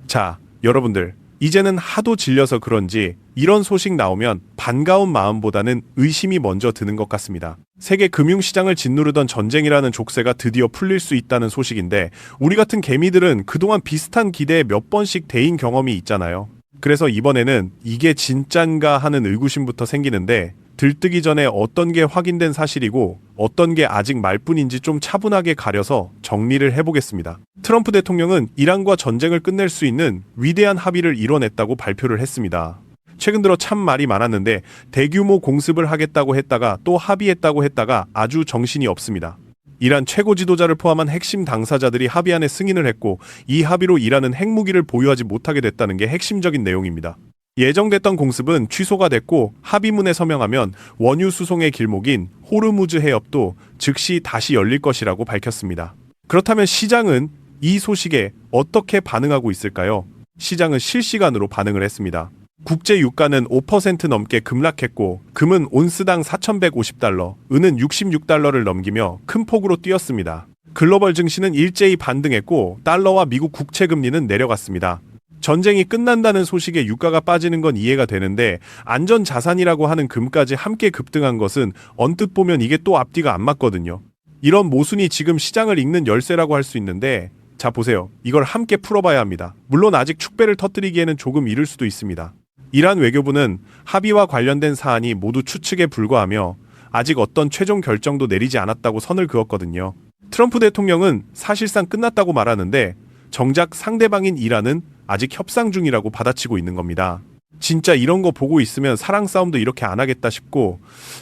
자, 여러분들, 이제는 하도 질려서 그런지 이런 소식 나오면 반가운 마음보다는 의심이 먼저 드는 것 같습니다. 세계 금융시장을 짓누르던 전쟁이라는 족쇄가 드디어 풀릴 수 있다는 소식인데 우리 같은 개미들은 그동안 비슷한 기대에 몇 번씩 대인 경험이 있잖아요. 그래서 이번에는 이게 진짠가 하는 의구심부터 생기는데 들뜨기 전에 어떤 게 확인된 사실이고 어떤 게 아직 말뿐인지 좀 차분하게 가려서 정리를 해보겠습니다. 트럼프 대통령은 이란과 전쟁을 끝낼 수 있는 위대한 합의를 이뤄냈다고 발표를 했습니다. 최근 들어 참 말이 많았는데 대규모 공습을 하겠다고 했다가 또 합의했다고 했다가 아주 정신이 없습니다. 이란 최고 지도자를 포함한 핵심 당사자들이 합의안에 승인을 했고 이 합의로 이란은 핵무기를 보유하지 못하게 됐다는 게 핵심적인 내용입니다. 예정됐던 공습은 취소가 됐고 합의문에 서명하면 원유 수송의 길목인 호르무즈 해협도 즉시 다시 열릴 것이라고 밝혔습니다. 그렇다면 시장은 이 소식에 어떻게 반응하고 있을까요? 시장은 실시간으로 반응을 했습니다. 국제 유가는 5% 넘게 급락했고 금은 온스당 4,150달러, 은은 66달러를 넘기며 큰 폭으로 뛰었습니다. 글로벌 증시는 일제히 반등했고 달러와 미국 국채 금리는 내려갔습니다. 전쟁이 끝난다는 소식에 유가가 빠지는 건 이해가 되는데 안전자산이라고 하는 금까지 함께 급등한 것은 언뜻 보면 이게 또 앞뒤가 안 맞거든요. 이런 모순이 지금 시장을 읽는 열쇠라고 할 수 있는데 자 보세요. 이걸 함께 풀어봐야 합니다. 물론 아직 축배를 터뜨리기에는 조금 이를 수도 있습니다. 이란 외교부는 합의와 관련된 사안이 모두 추측에 불과하며 아직 어떤 최종 결정도 내리지 않았다고 선을 그었거든요. 트럼프 대통령은 사실상 끝났다고 말하는데 정작 상대방인 이란은 아직 협상 중이라고 받아치고 있는 겁니다. 진짜 이런 거 보고 있으면 사랑 싸움도 이렇게 안 하겠다 싶고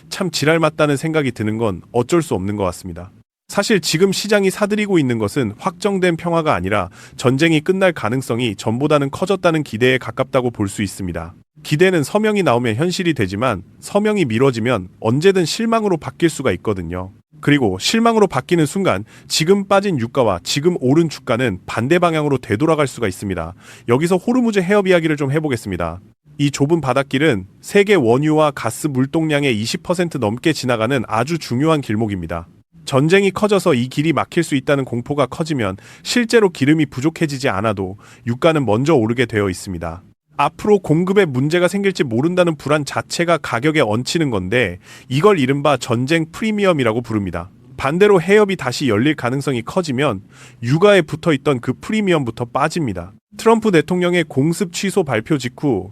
참 지랄 맞다는 생각이 드는 건 어쩔 수 없는 것 같습니다. 사실 지금 시장이 사들이고 있는 것은 확정된 평화가 아니라 전쟁이 끝날 가능성이 전보다는 커졌다는 기대에 가깝다고 볼 수 있습니다. 기대는 서명이 나오면 현실이 되지만 서명이 미뤄지면 언제든 실망으로 바뀔 수가 있거든요. 그리고 실망으로 바뀌는 순간 지금 빠진 유가와 지금 오른 주가는 반대 방향으로 되돌아갈 수가 있습니다. 여기서 호르무즈 해협 이야기를 좀 해보겠습니다. 이 좁은 바닷길은 세계 원유와 가스 물동량의 20% 넘게 지나가는 아주 중요한 길목입니다. 전쟁이 커져서 이 길이 막힐 수 있다는 공포가 커지면 실제로 기름이 부족해지지 않아도 유가는 먼저 오르게 되어 있습니다. 앞으로 공급에 문제가 생길지 모른다는 불안 자체가 가격에 얹히는 건데 이걸 이른바 전쟁 프리미엄이라고 부릅니다. 반대로 해협이 다시 열릴 가능성이 커지면 유가에 붙어있던 그 프리미엄부터 빠집니다. 트럼프 대통령의 공습 취소 발표 직후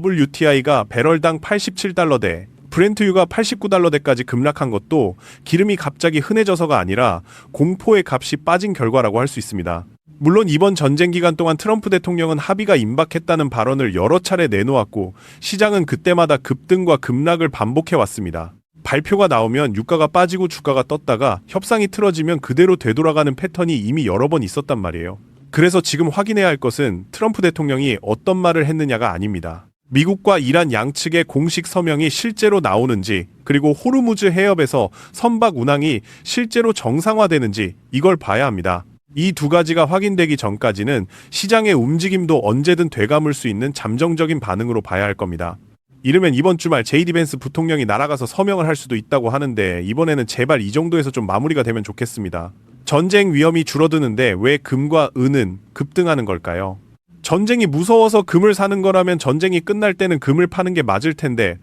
WTI가 배럴당 87달러대, 브렌트유가 89달러대까지 급락한 것도 기름이 갑자기 흔해져서가 아니라 공포의 값이 빠진 결과라고 할 수 있습니다. 물론 이번 전쟁 기간 동안 트럼프 대통령은 합의가 임박했다는 발언을 여러 차례 내놓았고 시장은 그때마다 급등과 급락을 반복해왔습니다. 발표가 나오면 유가가 빠지고 주가가 떴다가 협상이 틀어지면 그대로 되돌아가는 패턴이 이미 여러 번 있었단 말이에요. 그래서 지금 확인해야 할 것은 트럼프 대통령이 어떤 말을 했느냐가 아닙니다. 미국과 이란 양측의 공식 서명이 실제로 나오는지 그리고 호르무즈 해협에서 선박 운항이 실제로 정상화되는지 이걸 봐야 합니다. 이 두 가지가 확인되기 전까지는 시장의 움직임도 언제든 되감을 수 있는 잠정적인 반응으로 봐야 할 겁니다. 이르면 이번 주말 JD 벤스 부통령이 날아가서 서명을 할 수도 있다고 하는데 이번에는 제발 이 정도에서 좀 마무리가 되면 좋겠습니다. 전쟁 위험이 줄어드는데 왜 금과 은은 급등하는 걸까요? 전쟁이 무서워서 금을 사는 거라면 전쟁이 끝날 때는 금을 파는 게 맞을 텐데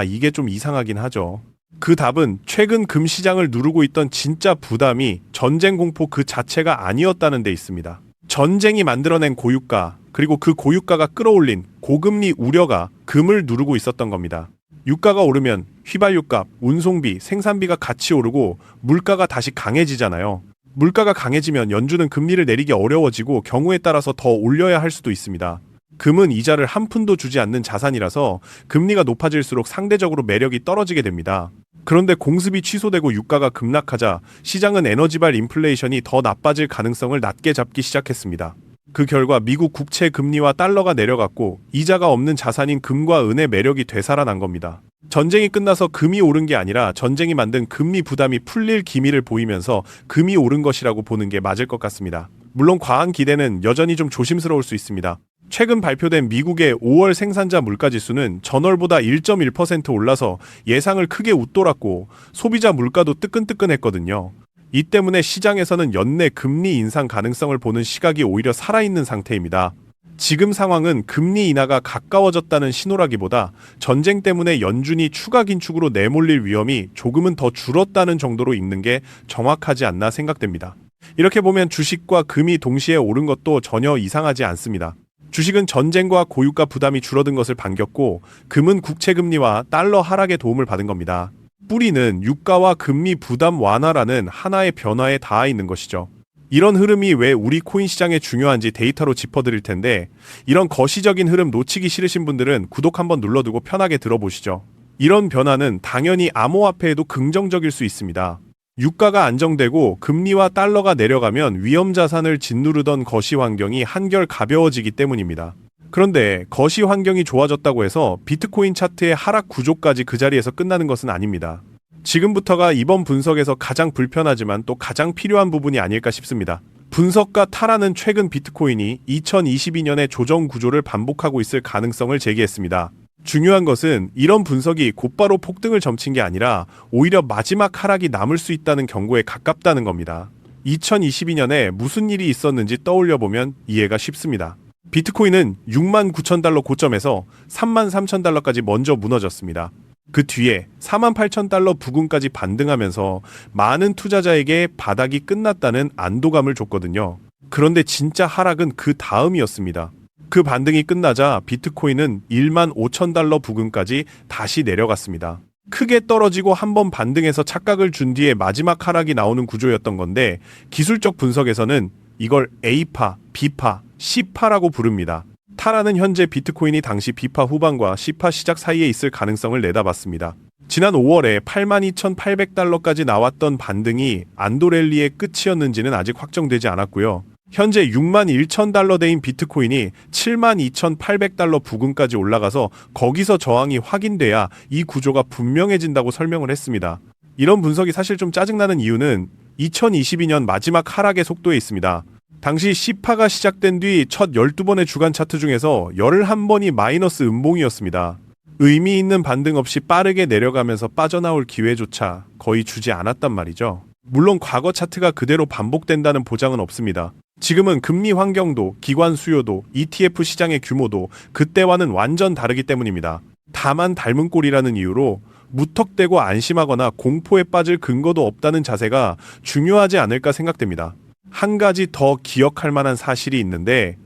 이게 좀 이상하긴 하죠. 그 답은 최근 금 시장을 누르고 있던 진짜 부담이 전쟁 공포 그 자체가 아니었다는 데 있습니다. 전쟁이 만들어낸 고유가 그리고 그 고유가가 끌어올린 고금리 우려가 금을 누르고 있었던 겁니다. 유가가 오르면 휘발유값, 운송비, 생산비가 같이 오르고 물가가 다시 강해지잖아요. 물가가 강해지면 연준은 금리를 내리기 어려워지고 경우에 따라서 더 올려야 할 수도 있습니다. 금은 이자를 한 푼도 주지 않는 자산이라서 금리가 높아질수록 상대적으로 매력이 떨어지게 됩니다. 그런데 공습이 취소되고 유가가 급락하자 시장은 에너지발 인플레이션이 더 나빠질 가능성을 낮게 잡기 시작했습니다. 그 결과 미국 국채 금리와 달러가 내려갔고 이자가 없는 자산인 금과 은의 매력이 되살아난 겁니다. 전쟁이 끝나서 금이 오른 게 아니라 전쟁이 만든 금리 부담이 풀릴 기미를 보이면서 금이 오른 것이라고 보는 게 맞을 것 같습니다. 물론 과한 기대는 여전히 좀 조심스러울 수 있습니다. 최근 발표된 미국의 5월 생산자 물가지수는 전월보다 1.1% 올라서 예상을 크게 웃돌았고 소비자 물가도 뜨끈뜨끈했거든요. 이 때문에 시장에서는 연내 금리 인상 가능성을 보는 시각이 오히려 살아있는 상태입니다. 지금 상황은 금리 인하가 가까워졌다는 신호라기보다 전쟁 때문에 연준이 추가 긴축으로 내몰릴 위험이 조금은 더 줄었다는 정도로 읽는 게 정확하지 않나 생각됩니다. 이렇게 보면 주식과 금이 동시에 오른 것도 전혀 이상하지 않습니다. 주식은 전쟁과 고유가 부담이 줄어든 것을 반겼고, 금은 국채금리와 달러 하락의 도움을 받은 겁니다. 뿌리는 유가와 금리 부담 완화라는 하나의 변화에 닿아 있는 것이죠. 이런 흐름이 왜 우리 코인 시장에 중요한지 데이터로 짚어드릴 텐데, 이런 거시적인 흐름 놓치기 싫으신 분들은 구독 한번 눌러두고 편하게 들어보시죠. 이런 변화는 당연히 암호화폐에도 긍정적일 수 있습니다. 유가가 안정되고 금리와 달러가 내려가면 위험자산을 짓누르던 거시 환경이 한결 가벼워지기 때문입니다. 그런데 거시 환경이 좋아졌다고 해서 비트코인 차트의 하락 구조까지 그 자리에서 끝나는 것은 아닙니다. 지금부터가 이번 분석에서 가장 불편하지만 또 가장 필요한 부분이 아닐까 싶습니다. 분석가 타라는 최근 비트코인이 2022년의 조정 구조를 반복하고 있을 가능성을 제기했습니다. 중요한 것은 이런 분석이 곧바로 폭등을 점친 게 아니라 오히려 마지막 하락이 남을 수 있다는 경고에 가깝다는 겁니다. 2022년에 무슨 일이 있었는지 떠올려보면 이해가 쉽습니다. 비트코인은 69,000달러 고점에서 33,000달러까지 먼저 무너졌습니다. 그 뒤에 48,000달러 부근까지 반등하면서 많은 투자자에게 바닥이 끝났다는 안도감을 줬거든요. 그런데 진짜 하락은 그 다음이었습니다. 그 반등이 끝나자 비트코인은 15,000달러 부근까지 다시 내려갔습니다. 크게 떨어지고 한번 반등해서 착각을 준 뒤에 마지막 하락이 나오는 구조였던 건데, 기술적 분석에서는 이걸 A파, B파, C파라고 부릅니다. 타라는 현재 비트코인이 당시 B파 후반과 C파 시작 사이에 있을 가능성을 내다봤습니다. 지난 5월에 82,800달러까지 나왔던 반등이 안도랠리의 끝이었는지는 아직 확정되지 않았고요. 현재 61,000달러대인 비트코인이 72,800달러 부근까지 올라가서 거기서 저항이 확인돼야 이 구조가 분명해진다고 설명을 했습니다. 이런 분석이 사실 좀 짜증나는 이유는 2022년 마지막 하락의 속도에 있습니다. 당시 C파가 시작된 뒤 첫 12번의 주간 차트 중에서 11번이 마이너스 음봉이었습니다. 의미 있는 반등 없이 빠르게 내려가면서 빠져나올 기회조차 거의 주지 않았단 말이죠. 물론 과거 차트가 그대로 반복된다는 보장은 없습니다. 지금은 금리 환경도, 기관 수요도, ETF 시장의 규모도 그때와는 완전 다르기 때문입니다. 다만 닮은 꼴이라는 이유로 무턱대고 안심하거나 공포에 빠질 근거도 없다는 자세가 중요하지 않을까 생각됩니다. 한 가지 더 기억할 만한 사실이 있는데,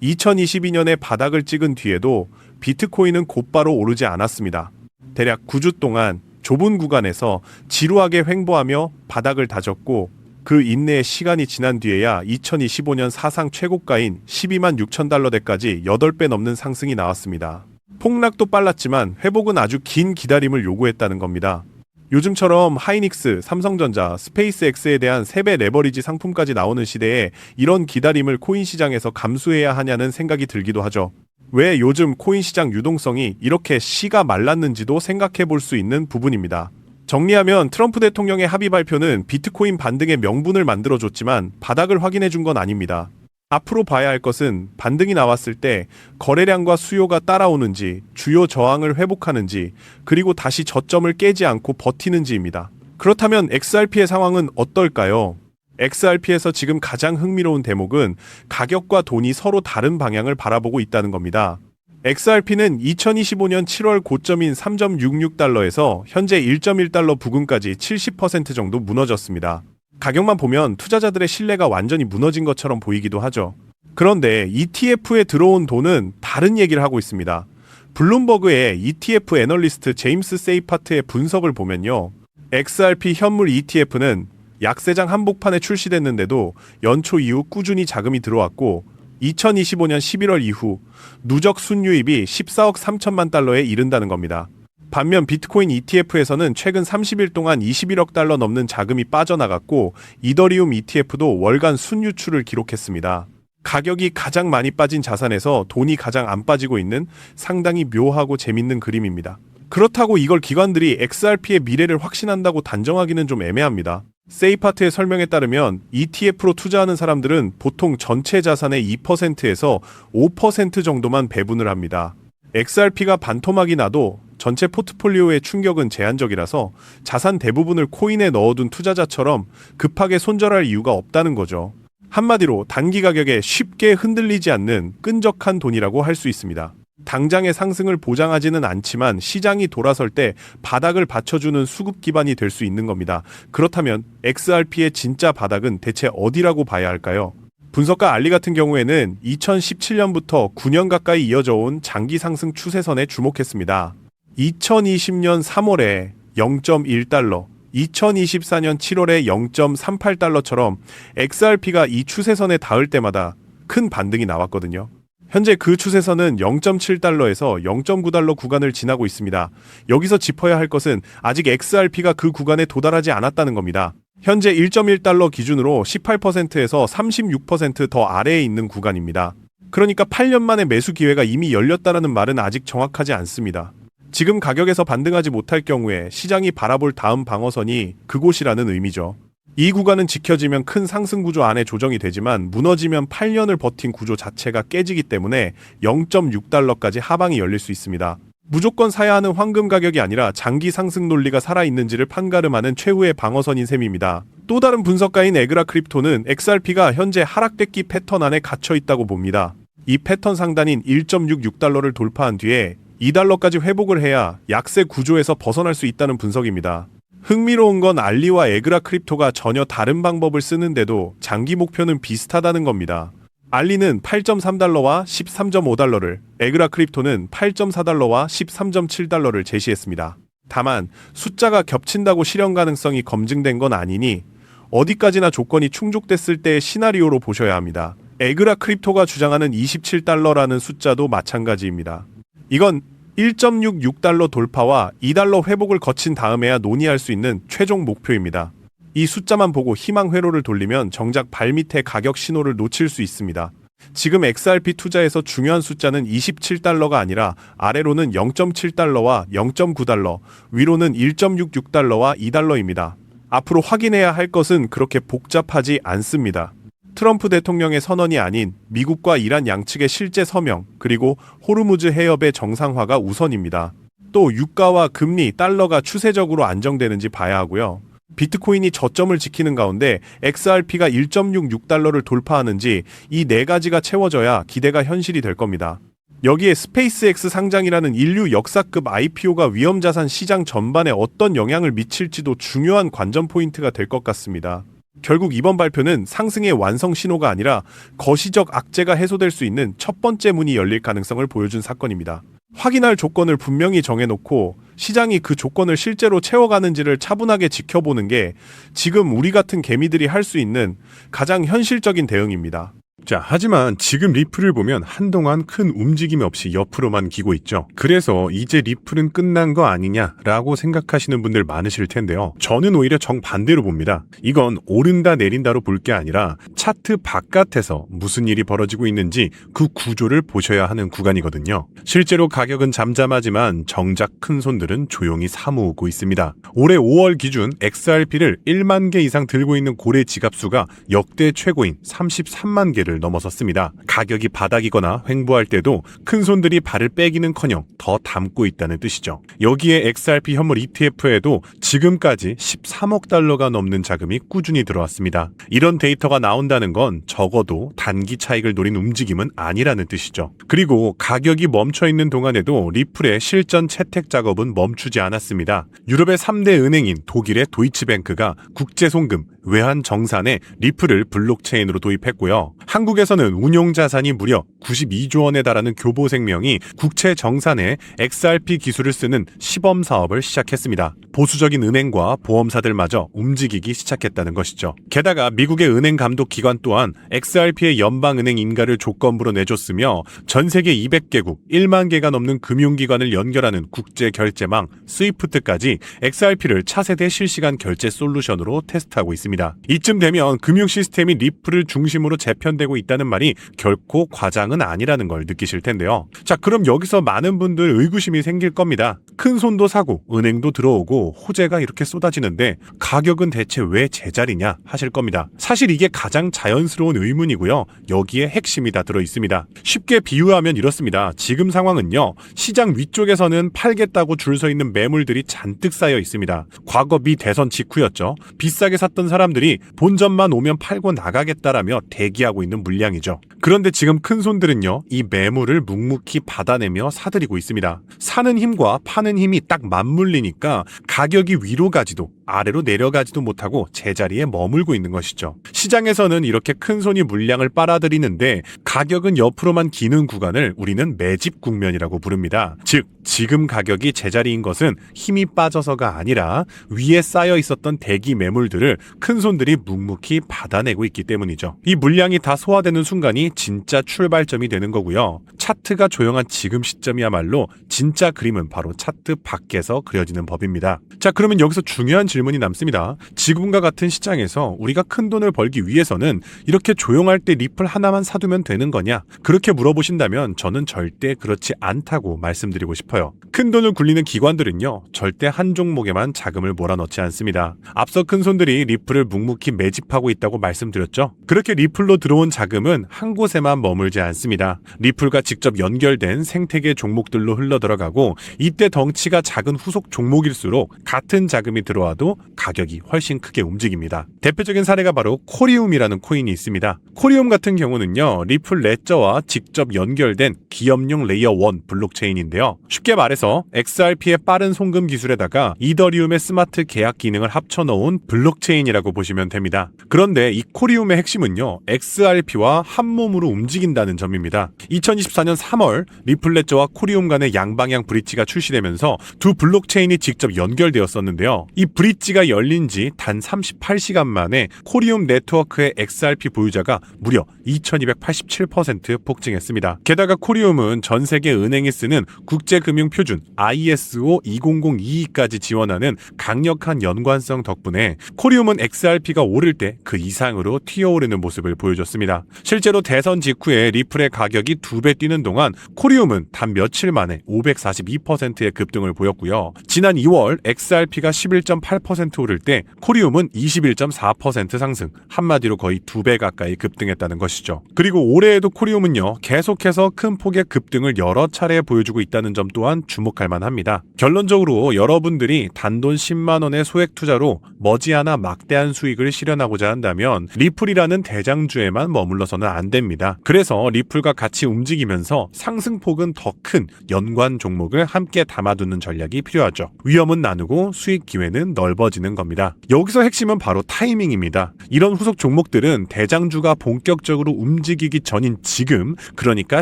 2022년에 바닥을 찍은 뒤에도 비트코인은 곧바로 오르지 않았습니다. 대략 9주 동안 좁은 구간에서 지루하게 횡보하며 바닥을 다졌고, 그 인내의 시간이 지난 뒤에야 2025년 사상 최고가인 126,000달러대까지 8배 넘는 상승이 나왔습니다. 폭락도 빨랐지만 회복은 아주 긴 기다림을 요구했다는 겁니다. 요즘처럼 하이닉스, 삼성전자, 스페이스X에 대한 3배 레버리지 상품까지 나오는 시대에 이런 기다림을 코인 시장에서 감수해야 하냐는 생각이 들기도 하죠. 왜 요즘 코인 시장 유동성이 이렇게 씨가 말랐는지도 생각해 볼 수 있는 부분입니다. 정리하면 트럼프 대통령의 합의 발표는 비트코인 반등의 명분을 만들어줬지만 바닥을 확인해 준 건 아닙니다. 앞으로 봐야 할 것은 반등이 나왔을 때 거래량과 수요가 따라오는지, 주요 저항을 회복하는지, 그리고 다시 저점을 깨지 않고 버티는지입니다. 그렇다면 XRP의 상황은 어떨까요? XRP에서 지금 가장 흥미로운 대목은 가격과 돈이 서로 다른 방향을 바라보고 있다는 겁니다. XRP는 2025년 7월 고점인 3.66달러에서 현재 1.1달러 부근까지 70% 정도 무너졌습니다. 가격만 보면 투자자들의 신뢰가 완전히 무너진 것처럼 보이기도 하죠. 그런데 ETF에 들어온 돈은 다른 얘기를 하고 있습니다. 블룸버그의 ETF 애널리스트 제임스 세이파트의 분석을 보면요, XRP 현물 ETF는 약세장 한복판에 출시됐는데도 연초 이후 꾸준히 자금이 들어왔고, 2025년 11월 이후 누적 순유입이 14억 3천만 달러에 이른다는 겁니다. 반면 비트코인 ETF에서는 최근 30일 동안 21억 달러 넘는 자금이 빠져나갔고, 이더리움 ETF도 월간 순유출을 기록했습니다. 가격이 가장 많이 빠진 자산에서 돈이 가장 안 빠지고 있는 상당히 묘하고 재밌는 그림입니다. 그렇다고 이걸 기관들이 XRP의 미래를 확신한다고 단정하기는 좀 애매합니다. 세이파트의 설명에 따르면 ETF로 투자하는 사람들은 보통 전체 자산의 2%에서 5% 정도만 배분을 합니다. XRP가 반토막이 나도 전체 포트폴리오의 충격은 제한적이라서 자산 대부분을 코인에 넣어둔 투자자처럼 급하게 손절할 이유가 없다는 거죠. 한마디로 단기 가격에 쉽게 흔들리지 않는 끈적한 돈이라고 할 수 있습니다. 당장의 상승을 보장하지는 않지만 시장이 돌아설 때 바닥을 받쳐주는 수급 기반이 될 수 있는 겁니다. 그렇다면 XRP의 진짜 바닥은 대체 어디라고 봐야 할까요? 분석가 알리 같은 경우에는 2017년부터 9년 가까이 이어져 온 장기 상승 추세선에 주목했습니다. 2020년 3월에 0.1달러, 2024년 7월에 0.38달러처럼 XRP가 이 추세선에 닿을 때마다 큰 반등이 나왔거든요. 현재 그 추세선은 0.7달러에서 0.9달러 구간을 지나고 있습니다. 여기서 짚어야 할 것은 아직 XRP가 그 구간에 도달하지 않았다는 겁니다. 현재 1.1달러 기준으로 18%에서 36%더 아래에 있는 구간입니다. 그러니까 8년 만에 매수 기회가 이미 열렸다는 말은 아직 정확하지 않습니다. 지금 가격에서 반등하지 못할 경우에 시장이 바라볼 다음 방어선이 그곳이라는 의미죠. 이 구간은 지켜지면 큰 상승 구조 안에 조정이 되지만 무너지면 8년을 버틴 구조 자체가 깨지기 때문에 0.6달러까지 하방이 열릴 수 있습니다. 무조건 사야 하는 황금 가격이 아니라 장기 상승 논리가 살아있는지를 판가름하는 최후의 방어선인 셈입니다. 또 다른 분석가인 에그라 크립토는 XRP가 현재 하락됐기 패턴 안에 갇혀 있다고 봅니다. 이 패턴 상단인 1.66달러를 돌파한 뒤에 2달러까지 회복을 해야 약세 구조에서 벗어날 수 있다는 분석입니다. 흥미로운 건 알리와 에그라 크립토가 전혀 다른 방법을 쓰는데도 장기 목표는 비슷하다는 겁니다. 알리는 8.3달러와 13.5달러를, 에그라 크립토는 8.4달러와 13.7달러를 제시했습니다. 다만 숫자가 겹친다고 실현 가능성이 검증된 건 아니니 어디까지나 조건이 충족됐을 때의 시나리오로 보셔야 합니다. 에그라 크립토가 주장하는 27달러라는 숫자도 마찬가지입니다. 이건 1.66달러 돌파와 2달러 회복을 거친 다음에야 논의할 수 있는 최종 목표입니다. 이 숫자만 보고 희망 회로를 돌리면 정작 발밑에 가격 신호를 놓칠 수 있습니다. 지금 XRP 투자에서 중요한 숫자는 27달러가 아니라 아래로는 0.7달러와 0.9달러, 위로는 1.66달러와 2달러입니다. 앞으로 확인해야 할 것은 그렇게 복잡하지 않습니다. 트럼프 대통령의 선언이 아닌 미국과 이란 양측의 실제 서명, 그리고 호르무즈 해협의 정상화가 우선입니다. 또 유가와 금리, 달러가 추세적으로 안정되는지 봐야 하고요. 비트코인이 저점을 지키는 가운데 XRP가 1.66달러를 돌파하는지 이 네 가지가 채워져야 기대가 현실이 될 겁니다. 여기에 스페이스X 상장이라는 인류 역사급 IPO가 위험자산 시장 전반에 어떤 영향을 미칠지도 중요한 관전 포인트가 될 것 같습니다. 결국 이번 발표는 상승의 완성 신호가 아니라 거시적 악재가 해소될 수 있는 첫 번째 문이 열릴 가능성을 보여준 사건입니다. 확인할 조건을 분명히 정해놓고 시장이 그 조건을 실제로 채워가는지를 차분하게 지켜보는 게 지금 우리 같은 개미들이 할 수 있는 가장 현실적인 대응입니다. 자, 하지만 지금 리플을 보면 한동안 큰 움직임 없이 옆으로만 기고 있죠. 그래서 이제 리플은 끝난 거 아니냐라고 생각하시는 분들 많으실 텐데요. 저는 오히려 정반대로 봅니다. 이건 오른다 내린다로 볼 게 아니라 차트 바깥에서 무슨 일이 벌어지고 있는지 그 구조를 보셔야 하는 구간이거든요. 실제로 가격은 잠잠하지만 정작 큰 손들은 조용히 사모으고 있습니다. 올해 5월 기준 XRP를 1만 개 이상 들고 있는 고래 지갑수가 역대 최고인 33만 개를 넘어섰습니다. 가격이 바닥이거나 횡보할 때도 큰 손들이 발을 빼기는커녕 더 담고 있다는 뜻이죠. 여기에 XRP 현물 ETF에도 지금까지 13억 달러가 넘는 자금이 꾸준히 들어왔습니다. 이런 데이터가 나온다는 건 적어도 단기 차익을 노린 움직임은 아니라는 뜻이죠. 그리고 가격이 멈춰있는 동안에도 리플의 실전 채택 작업은 멈추지 않았습니다. 유럽의 3대 은행인 독일의 도이치뱅크가 국제송금, 외환 정산에 리플을 블록체인으로 도입했고요. 한국에서는 운용자산이 무려 92조 원에 달하는 교보생명이 국채 정산에 XRP 기술을 쓰는 시범 사업을 시작했습니다. 보수적인 은행과 보험사들마저 움직이기 시작했다는 것이죠. 게다가 미국의 은행 감독 기관 또한 XRP의 연방은행 인가를 조건부로 내줬으며 전 세계 200개국 1만 개가 넘는 금융기관을 연결하는 국제 결제망 스위프트까지 XRP를 차세대 실시간 결제 솔루션으로 테스트하고 있습니다. 이쯤 되면 금융 시스템이 리플을 중심으로 재편되고 진행되고 있다는 말이 결코 과장은 아니라는 걸 느끼실 텐데요. 자, 그럼 여기서 많은 분들 의구심이 생길 겁니다. 큰 손도 사고 은행도 들어오고 호재가 이렇게 쏟아지는데 가격은 대체 왜 제자리냐 하실 겁니다. 사실 이게 가장 자연스러운 의문이고요. 여기에 핵심이 다 들어 있습니다. 쉽게 비유하면 이렇습니다. 지금 상황은요. 시장 위쪽에서는 팔겠다고 줄 서 있는 매물들이 잔뜩 쌓여 있습니다. 과거 미 대선 직후였죠. 비싸게 샀던 사람들이 본전만 오면 팔고 나가겠다라며 대기하고 있는 물량이죠. 그런데 지금 큰 손들은요. 이 매물을 묵묵히 받아내며 사들이고 있습니다. 사는 힘과 파는 힘이 딱 맞물리니까 가격이 위로 가지도 아래로 내려가지도 못하고 제자리에 머물고 있는 것이죠. 시장에서는 이렇게 큰 손이 물량을 빨아들이는데 가격은 옆으로만 기는 구간을 우리는 매집 국면이라고 부릅니다. 즉 지금 가격이 제자리인 것은 힘이 빠져서가 아니라 위에 쌓여 있었던 대기 매물들을 큰 손들이 묵묵히 받아내고 있기 때문이죠. 이 물량이 다 소화되는 순간이 진짜 출발점이 되는 거고요. 차트가 조용한 지금 시점이야말로 진짜 그림은 바로 차트 밖에서 그려지는 법입니다. 자, 그러면 여기서 중요한 질문이 남습니다. 지금과 같은 시장에서 우리가 큰 돈을 벌기 위해서는 이렇게 조용할 때 리플 하나만 사두면 되는 거냐? 그렇게 물어보신다면 저는 절대 그렇지 않다고 말씀드리고 싶어요. 큰 돈을 굴리는 기관들은요, 절대 한 종목에만 자금을 몰아넣지 않습니다. 앞서 큰 손들이 리플을 묵묵히 매집하고 있다고 말씀드렸죠. 그렇게 리플로 들어온 자금은 한 곳에만 머물지 않습니다. 리플과 직접 연결된 생태계 종목들로 흘러들어가고 이때 덩치가 작은 후속 종목일수록 같은 자금이 들어와도 가격이 훨씬 크게 움직입니다. 대표적인 사례가 바로 코리움이라는 코인이 있습니다. 코리움 같은 경우는요, 리플 레저와 직접 연결된 기업용 레이어 1 블록체인인데요. 쉽게 말해서 XRP의 빠른 송금 기술에다가 이더리움의 스마트 계약 기능을 합쳐놓은 블록체인이라고 보시면 됩니다. 그런데 이 코리움의 핵심은요, XRP와 한 몸으로 움직인다는 점입니다. 2024년 3월 리플 레저와 코리움 간의 양방향 브릿지가 출시되면서 두 블록체인이 직접 연결되었었는데요. 이 브릿지가 열린 지 단 38시간 만에 코리움 네트워크의 XRP 보유자가 무려 2287% 폭증했습니다. 게다가 코리움은 전 세계 은행이 쓰는 국제금융표준 ISO 20022까지 지원하는 강력한 연관성 덕분에 코리움은 XRP가 오를 때 그 이상으로 튀어오르는 모습을 보여줬습니다. 실제로 대선 직후에 리플의 가격이 2배 뛰는 동안 코리움은 단 며칠 만에 542%의 급등을 보였고요. 지난 2월 XRP가 11.8% 오를 때 코리움은 21.4% 상승, 한마디로 거의 2배 가까이 급등했다는 것이죠. 그리고 올해에도 코리움은요, 계속해서 큰 폭의 급등을 여러 차례 보여주고 있다는 점 또한 주목할 만합니다. 결론적으로 여러분들이 단돈 10만 원의 소액 투자로 머지않아 막대한 수익을 실현하고자 한다면 리플이라는 대장주에만 머물러서는 안 됩니다. 그래서 리플과 같이 움직이면서 상승폭은 더 큰 연관 종목을 함께 담아두는 전략이 필요하죠. 위험은 나누고 수익 기회는 넓어지는 겁니다. 여기서 핵심은 바로 타이밍입니다. 이런 후속 종목들은 대장주가 본격적으로 움직이기 전인 지금, 그러니까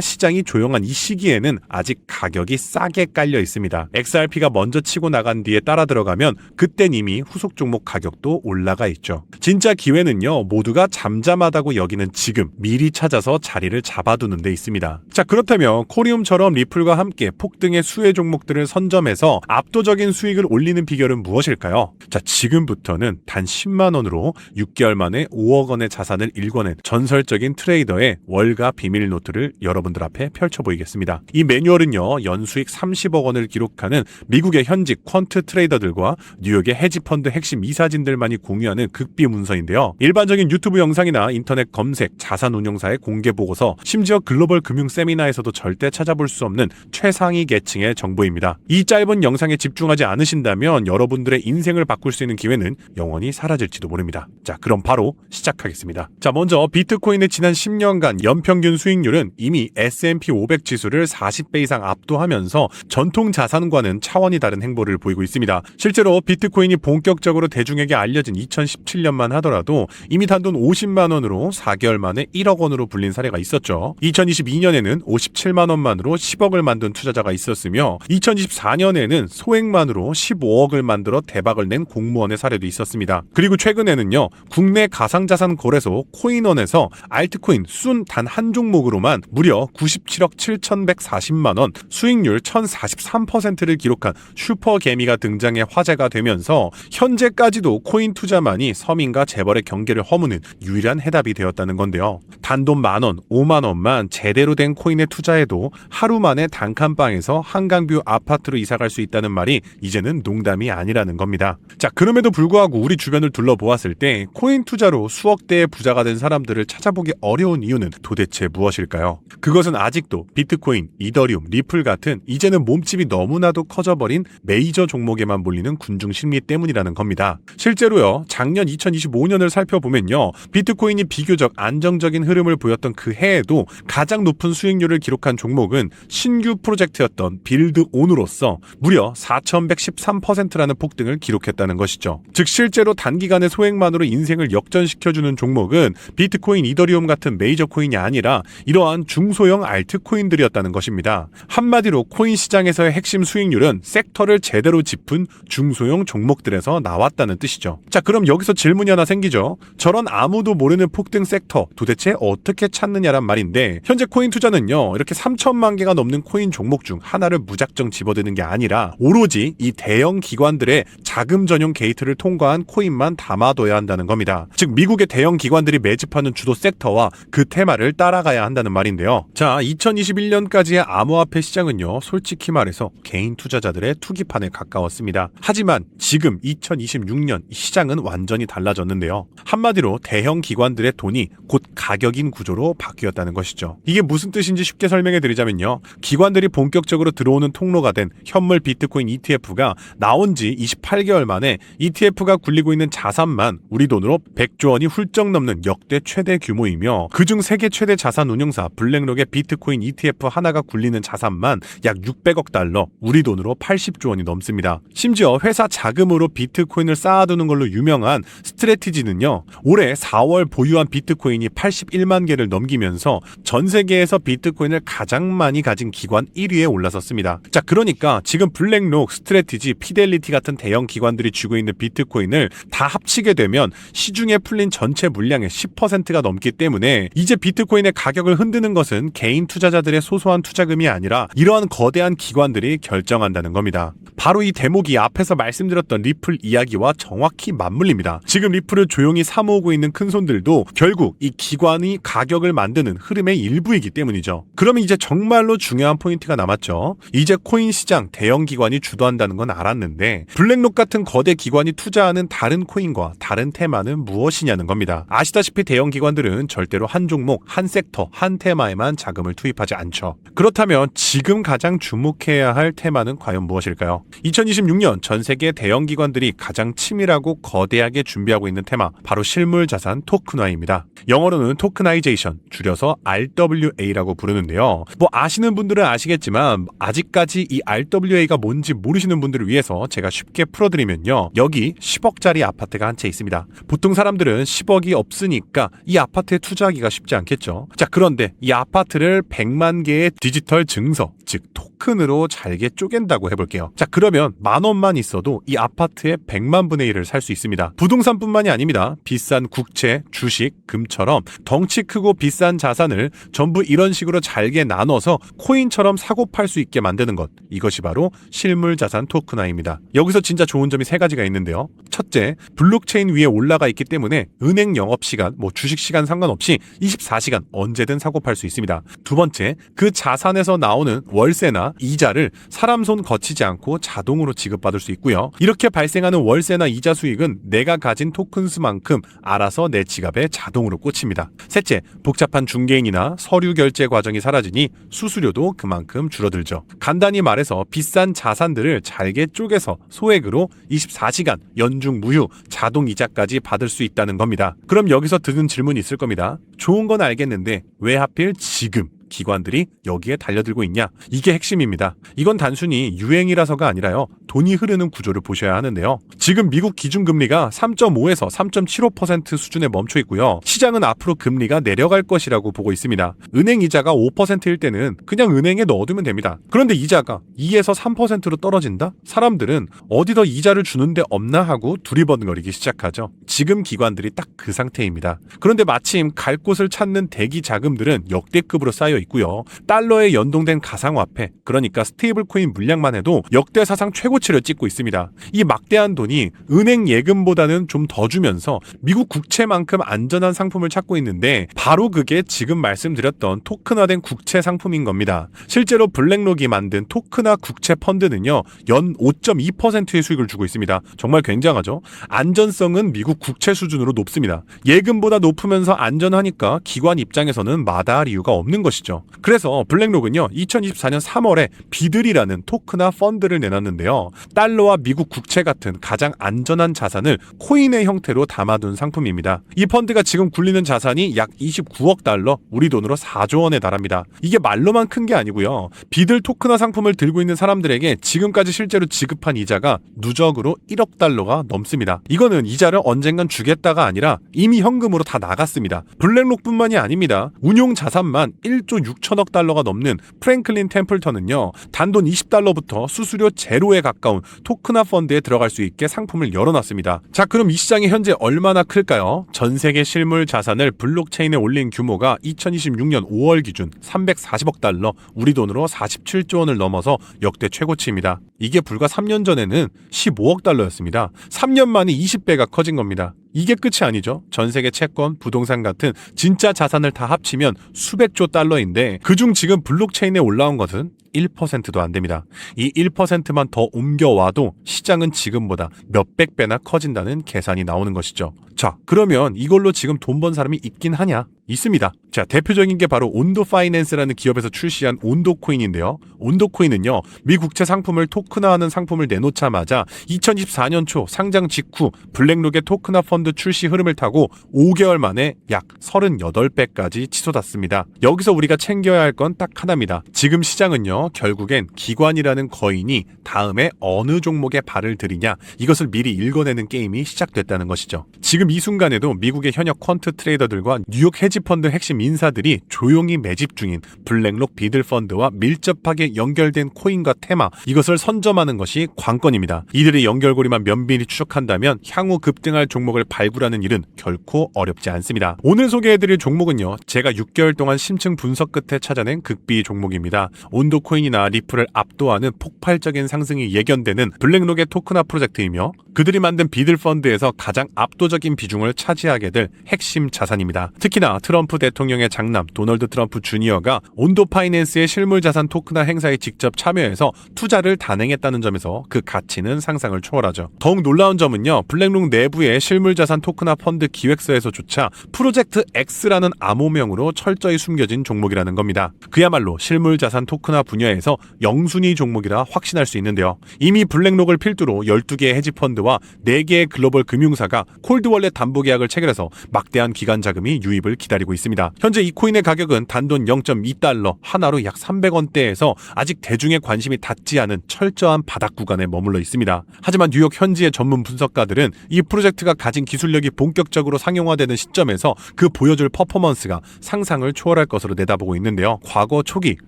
시장이 조용한 이 시기에는 아직 가격이 싸게 깔려 있습니다. XRP가 먼저 치고 나간 뒤에 따라 들어가면 그땐 이미 후속 종목 가격도 올라가 있죠. 진짜 기회는요, 모두가 잠잠하다고 여기는 지금 미리 찾아서 자리를 잡아두는 데 있습니다. 자, 그렇다면 코리움처럼 리플과 함께 폭등의 수혜 종목들을 선점해서 압도적인 수익을 올리는 비결은 무엇일까요? 자, 지금부터는 단 10만 원으로 6개월 만에 5억 원의 자산을 일궈낸 전설적인 트레이더의 월가 비밀 노트를 여러분들 앞에 펼쳐보이겠습니다. 이 매뉴얼은요, 연수익 30억 원을 기록하는 미국의 현직 퀀트 트레이더들과 뉴욕의 헤지펀드 핵심 이사진들만이 공유하는 극비 문서인데요. 일반적인 유튜브 영상이나 인터넷 검색, 자산운용사의 공개 보고서, 심지어 글로벌 금융 세미나에서도 절대 찾아볼 수 없는 최상위 계층의 정보입니다. 이 짧은 영상에 집중하지 않으신다면 여러분들의 인생을 바꿀 수 있는 기회는 영원히 사라질지도 모릅니다. 자, 그럼 바로 시작하겠습니다. 자, 먼저 비트코인의 지난 10년간 연평균 수익률은 이미 S&P 500 지수를 40배 이상 압도하면서 전통 자산과는 차원이 다른 행보를 보이고 있습니다. 실제로 비트코인이 본격적으로 대중에게 알려진 2017년만 하더라도 이미 단돈 50만 원으로 4개월 만에 1억 원으로 불린 사례가 있었죠. 2022년에는 57만 원만으로 10억을 만든 투자자가 있었으며 2024년에는 소액만으로 15억을 만들어 대박을 낸 공무원의 사례도 있었습니다. 그리고 최근에는요, 국내 가상자산 거래소 코인원에서 알트코인 순 단 한 종목으로만 무려 97억 7,140만 원, 수익률 1,043%를 기록한 슈퍼개미가 등장해 화제가 되면서 현재까지도 코인 투자만이 서민과 재벌의 경계를 허무는 유일한 해답이 되었다는 건데요. 단돈 10,000원, 50,000원만 제대로 된 코인에 투자해도 하루 만에 단칸방에서 한강뷰 아파트로 이사갈 수 있다는 말이 이제는 농담이 아니라는 겁니다. 자, 그럼에도 불구하고 우리 주변을 둘러보았을 때 코인 투자로 수억 대의 부자가 된 사람들을 찾아보기 어려운 이유는 도대체 무엇일까요? 그것은 아직도 비트코인, 이더리움, 리플 같은 이제는 몸집이 너무나도 커져버린 메이저 종목에만 몰리는 군중 심리 때문이라는 겁니다. 실제로요, 작년 2025년을 살펴보면요, 비트코인이 비교적 안정적인 흐름을 보였던 그 해에도 가장 높은 수익률을 기록한 종목은 신규 프로젝트였던 빌드온으로서 무려 4,113%라는 폭등을 기록했다는 것이죠. 즉 실제로 단기간의 소액만으로 인생을 역전시켜주는 종목은 비트코인, 이더리움 같은 메이저 코인이 아니라 이러한 중소형 알트코인들이었다는 것입니다. 한마디로 코인 시장에서의 핵심 수익률은 섹터를 제대로 짚은 중소형 종목들에서 나왔다는 뜻이죠. 자, 그럼 여기서 질문이 하나 생기죠. 저런 아무도 모르는 폭등 섹터 도대체 어떻게 찾느냐란 말인데, 현재 코인 투자는요, 이렇게 3천만 개가 넘는 코인 종목 중 하나를 무작정 집어드는 게 아니라 오로지 이 대형 기관들의 자금 전용 게이트를 통과한 코인만 담아둬야 한다는 겁니다. 즉 미국의 대형 기관들이 매집하는 주도 섹터와 그 테마를 따라가야 한다는 말인데요. 자, 2021년까지의 암호화폐 시장은요, 솔직히 말해서 개인 투자자들의 투기판에 가까웠습니다. 하지만 지금 2026년 시장은 완전히 달라졌는데요. 한마디로 대형 기관들의 돈이 곧 가격인 구조로 바뀌었다는 것이죠. 이게 무슨 뜻인지 쉽게 설명해 드리자면요, 기관들이 본격적으로 들어오는 통로가 된 현물 비트코인 ETF가 나온 지 28개월 만에 ETF가 굴리고 있는 자산만 우리 돈으로 100조 원이 훌쩍 넘는 역대 최대 규모이며, 그중 세계 최대 자산 운용사 블랙록의 비트코인 ETF 하나가 굴리는 자산만 약 600억 달러, 우리 돈으로 80조 원이 넘습니다. 심지어 회사 자금으로 비트코인을 쌓아두는 걸로 유명한 스트래티지는요, 올해 4월 보유한 비트코인이 81만 개를 넘기면서 전 세계에서 비트코인을 가장 많이 가진 기관 1위에 올라섰습니다. 자, 그러니까 지금 블랙록, 스트래티지, 피델리티 같은 대형 기관들이 쥐고 있는 비트코인을 다 합치게 되면 시중에 풀린 전체 물량의 10%가 넘기 때문에 이제 비트코인의 가격을 흔드는 것은 개인 투자자들의 소소한 투자금이 아니라 이러한 거대한 기관들이 결정한다는 겁니다. 바로 이 대목이 앞에서 말씀드렸던 리플 이야기와 정확히 맞물립니다. 지금 리플을 조용히 사모으고 있는 큰손들도 결국 이 기관이 가격을 만드는 흐름의 일부이기 때문이죠. 그러면 이제 정말로 중요한 포인트가 남았죠. 이제 코인 시장 대형 기관이 주도한다는 건 알았는데 블랙록 같은 거대 기관이 투자하는 다른 코인과 다른 테마는 무엇이냐는 겁니다. 아시다시피 대형 기관들은 절대로 한 종목, 한 섹터, 한 테마에만 자금을 투입하지 않죠. 그렇다면 지금 가장 주목해야 할 테마는 과연 무엇일까요? 2026년 전 세계 대형 기관들이 가장 치밀하고 거대하게 준비하고 있는 테마, 바로 실물 자산 토큰화입니다. 영어로는 토크나이제이션, 줄여서 RWA라고 부르는데요. 뭐 아시는 분들은 아시겠지만 아직까지 이 RWA가 뭔지 모르시는 분들을 위해서 제가 쉽게 풀어드리면요, 여기 10억짜리 아파트가 한 채 있습니다. 보통 사람들은 10억이 없으니까 이 아파트에 투자하기가 쉽지 않겠죠. 자, 그런데 이 아파트를 100만 개의 디지털 증서, 즉 토큰으로 잘게 쪼갠다고 해볼게요. 자, 그러면 10,000원만 있어도 이 아파트의 100만 분의 1을 살 수 있습니다. 부동산뿐만이 아닙니다. 비싼 국채, 주식, 금처럼 덩치 크고 비싼 자산을 전부 이런 식으로 잘게 나눠서 코인처럼 사고 팔 수 있게 만드는 것, 이것이 바로 실물 자산 토큰화입니다. 여기서 진짜 좋은 점이 3가지가 있는데요. 첫째, 블록체인 위에 올라가 있기 때문에 은행 영업시간, 주식 시간 상관없이 24시간 언제든 사고 팔 수 있습니다. 두 번째, 그 자산에서 나오는 월세나 이자를 사람 손 거치지 않고 자동으로 지급받을 수 있고요. 이렇게 발생하는 월세나 이자 수익은 내가 가진 토큰 수만큼 알아서 내 지갑에 자동으로 꽂힙니다. 셋째, 복잡한 중개인이나 서류 결제 과정이 사라지니 수수료도 그만큼 줄어들죠. 간단히 말해서 비싼 자산들을 잘게 쪼개서 소액으로 24시간 연중 무휴 자동 이자까지 받을 수 있다는 겁니다. 그럼 여기서 드는 질문이 있을 겁니다. 좋은 건 알겠는데 왜 하필 지금 기관들이 여기에 달려들고 있냐? 이게 핵심입니다. 이건 단순히 유행이라서가 아니라요. 돈이 흐르는 구조를 보셔야 하는데요. 지금 미국 기준금리가 3.5에서 3.75% 수준에 멈춰 있고요. 시장은 앞으로 금리가 내려갈 것이라고 보고 있습니다. 은행 이자가 5%일 때는 그냥 은행에 넣어두면 됩니다. 그런데 이자가 2에서 3%로 떨어진다? 사람들은 어디 더 이자를 주는 데 없나 하고 두리번거리기 시작하죠. 지금 기관들이 딱 그 상태입니다. 그런데 마침 갈 곳을 찾는 대기 자금들은 역대급으로 쌓여 있고요. 달러에 연동된 가상화폐, 그러니까 스테이블 코인 물량만 해도 역대 사상 최고치를 찍고 있습니다. 이 막대한 돈이 은행 예금보다는 좀 더 주면서 미국 국채만큼 안전한 상품을 찾고 있는데 바로 그게 지금 말씀드렸던 토큰화된 국채 상품인 겁니다. 실제로 블랙록이 만든 토큰화 국채 펀드는요, 연 5.2%의 수익을 주고 있습니다. 정말 굉장하죠? 안전성은 미국 국채 수준으로 높습니다. 예금보다 높으면서 안전하니까 기관 입장에서는 마다할 이유가 없는 것이죠. 그래서 블랙록은요, 2024년 3월에 비들이라는 토큰화 펀드를 내놨는데요. 달러와 미국 국채 같은 가장 안전한 자산을 코인의 형태로 담아둔 상품입니다. 이 펀드가 지금 굴리는 자산이 약 29억 달러, 우리 돈으로 4조 원에 달합니다. 이게 말로만 큰 게 아니고요. 비들 토큰화 상품을 들고 있는 사람들에게 지금까지 실제로 지급한 이자가 누적으로 1억 달러가 넘습니다. 이거는 이자를 언젠간 주겠다가 아니라 이미 현금으로 다 나갔습니다. 블랙록뿐만이 아닙니다. 운용 자산만 1조 6천억 달러가 넘는 프랭클린 템플턴은요, 단돈 20달러부터 수수료 제로에 가까운 토큰화 펀드에 들어갈 수 있게 상품을 열어놨습니다. 자, 그럼 이 시장이 현재 얼마나 클까요? 전 세계 실물 자산을 블록체인에 올린 규모가 2026년 5월 기준 340억 달러, 우리 돈으로 47조 원을 넘어서 역대 최고치입니다. 이게 불과 3년 전에는 15억 달러였습니다. 3년 만에 20배가 커진 겁니다. 이게 끝이 아니죠. 전 세계 채권, 부동산 같은 진짜 자산을 다 합치면 수백조 달러인데 그중 지금 블록체인에 올라온 것은 1%도 안 됩니다. 이 1%만 더 옮겨와도 시장은 지금보다 몇백 배나 커진다는 계산이 나오는 것이죠. 자, 그러면 이걸로 지금 돈 번 사람이 있긴 하냐? 있습니다. 자, 대표적인 게 바로 온도 파이낸스라는 기업에서 출시한 온도 코인인데요. 온도 코인은요, 미 국채 상품을 토큰화하는 상품을 내놓자마자 2024년 초 상장 직후 블랙록의 토큰화 펀드 출시 흐름을 타고 5개월 만에 약 38배까지 치솟았습니다. 여기서 우리가 챙겨야 할 건 딱 하나입니다. 지금 시장은요, 결국엔 기관이라는 거인이 다음에 어느 종목에 발을 들이냐, 이것을 미리 읽어내는 게임이 시작됐다는 것이죠. 지금 이 순간에도 미국의 현역 퀀트 트레이더들과 뉴욕 헤지펀드 핵심 인사들이 조용히 매집 중인 블랙록 비들 펀드와 밀접하게 연결된 코인과 테마, 이것을 선점하는 것이 관건입니다. 이들의 연결고리만 면밀히 추적한다면 향후 급등할 종목을 발굴하는 일은 결코 어렵지 않습니다. 오늘 소개해드릴 종목은요, 제가 6개월 동안 심층 분석 끝에 찾아낸 극비 종목입니다. 온도 코인이나 리플을 압도하는 폭발적인 상승이 예견되는 블랙록의 토큰화 프로젝트이며 그들이 만든 비들 펀드에서 가장 압도적인 비중을 차지하게 될 핵심 자산입니다. 특히나 트럼프 대통령의 장남 도널드 트럼프 주니어가 온도 파이낸스의 실물자산 토큰화 행사에 직접 참여해서 투자를 단행했다는 점에서 그 가치는 상상을 초월하죠. 더욱 놀라운 점은요, 블랙록 내부의 실물자산 토큰화 펀드 기획서에서조차 프로젝트 X라는 암호명으로 철저히 숨겨진 종목이라는 겁니다. 그야말로 실물자산 토큰화 분야에서 영순위 종목이라 확신할 수 있는데요. 이미 블랙록을 필두로 12개의 헤지펀드와 4개의 글로벌 금융사가 콜드월렛 담보계약을 체결해서 막대한 기관 자금이 유입을 기다리고 있습니다. 현재 이 코인의 가격은 단돈 0.2달러, 하나로 약 300원대에서 아직 대중의 관심이 닿지 않은 철저한 바닥 구간에 머물러 있습니다. 하지만 뉴욕 현지의 전문 분석가들은 이 프로젝트가 가진 기술력이 본격적으로 상용화되는 시점에서 그 보여줄 퍼포먼스가 상상을 초월할 것으로 내다보고 있는데요. 과거 초기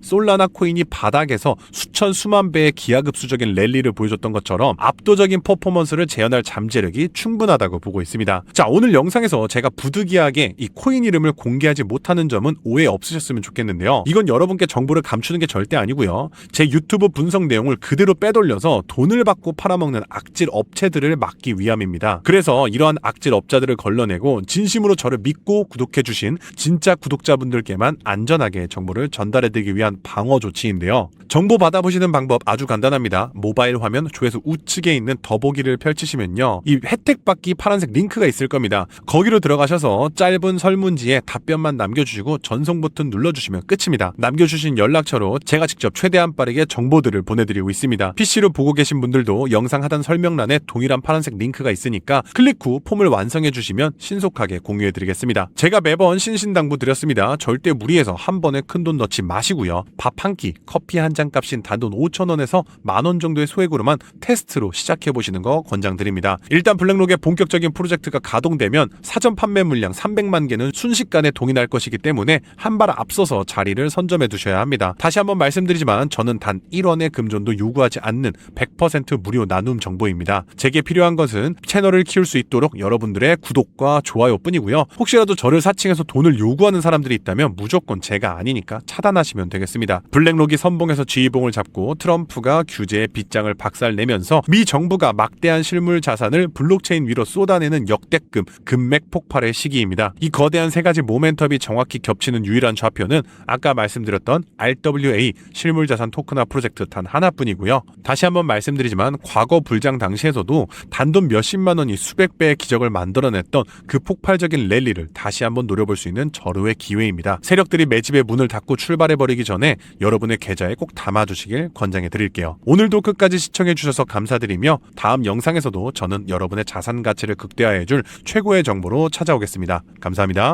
솔라나 코인이 바닥에서 수천 수만 배의 기하급수적인 랠리를 보여줬던 것처럼 압도적인 퍼포먼스를 재현할 잠재력이 충분하다고 보고 있습니다. 자, 오늘 영상에서 제가 부득이하게 이 코인 이름을 공개하지 못하는 점은 오해 없으셨으면 좋겠는데요. 이건 여러분께 정보를 감추는 게 절대 아니고요. 제 유튜브 분석 내용을 그대로 빼돌려서 돈을 받고 팔아먹는 악질 업체들을 막기 위함입니다. 그래서 이러한 악질 업자들을 걸러내고 진심으로 저를 믿고 구독해주신 진짜 구독자분들께만 안전하게 정보를 전달해드리기 위한 방어 조치인데요. 정보 받아보시는 방법 아주 간단합니다. 모바일 화면 조회수 우측에 있는 더보기를 펼치시면요, 이 혜택 받기 파란색 링크가 있을 겁니다. 거기로 들어가셔서 짧은 설문지에 답변만 남겨주시고 전송 버튼 눌러주시면 끝입니다. 남겨주신 연락처로 제가 직접 최대한 빠르게 정보들을 보내드리고 있습니다. PC로 보고 계신 분들도 영상 하단 설명란에 동일한 파란색 링크가 있으니까 클릭 후 폼을 완성해주시면 신속하게 공유해드리겠습니다. 제가 매번 신신당부 드렸습니다. 절대 무리해서 한 번에 큰돈 넣지 마시고요. 밥 한 끼, 커피 한 잔 값인 단돈 5,000원에서 만원 정도의 소액으로만 테스트로 시작해보시는 거 권장드립니다. 일단 블랙록의 본격적인 프로젝트가 가동되면 사전 판매 물량 300만 개는 순식간에 동인할 것이기 때문에 한 발 앞서서 자리를 선점해 두셔야 합니다. 다시 한번 말씀드리지만 저는 단 1원의 금전도 요구하지 않는 100% 무료 나눔 정보입니다. 제게 필요한 것은 채널을 키울 수 있도록 여러분들의 구독과 좋아요 뿐이고요. 혹시라도 저를 사칭해서 돈을 요구하는 사람들이 있다면 무조건 제가 아니니까 차단하시면 되겠습니다. 블랙록이 선봉에서 지휘봉을 잡고 트럼프가 규제의 빗장을 박살내면서 미 정부가 막대한 실물 자산을 블록체인 위로 쏟아내는 역대급 금맥 폭발의 시기입니다. 이 거대한 세 가지 모멘텀이 정확히 겹치는 유일한 좌표는 아까 말씀드렸던 RWA 실물자산 토큰화 프로젝트 단 하나뿐이고요. 다시 한번 말씀드리지만 과거 불장 당시에서도 단돈 몇십만 원이 수백 배의 기적을 만들어냈던 그 폭발적인 랠리를 다시 한번 노려볼 수 있는 절호의 기회입니다. 세력들이 매집의 문을 닫고 출발해버리기 전에 여러분의 계좌에 꼭 담아두시길 권장해 드릴게요. 오늘도 끝까지 시청해주셔서 감사드리며 다음 영상에서도 저는 여러분의 자산 가치를 극대화해줄 최고의 정보로 찾아오겠습니다. 감사합니다.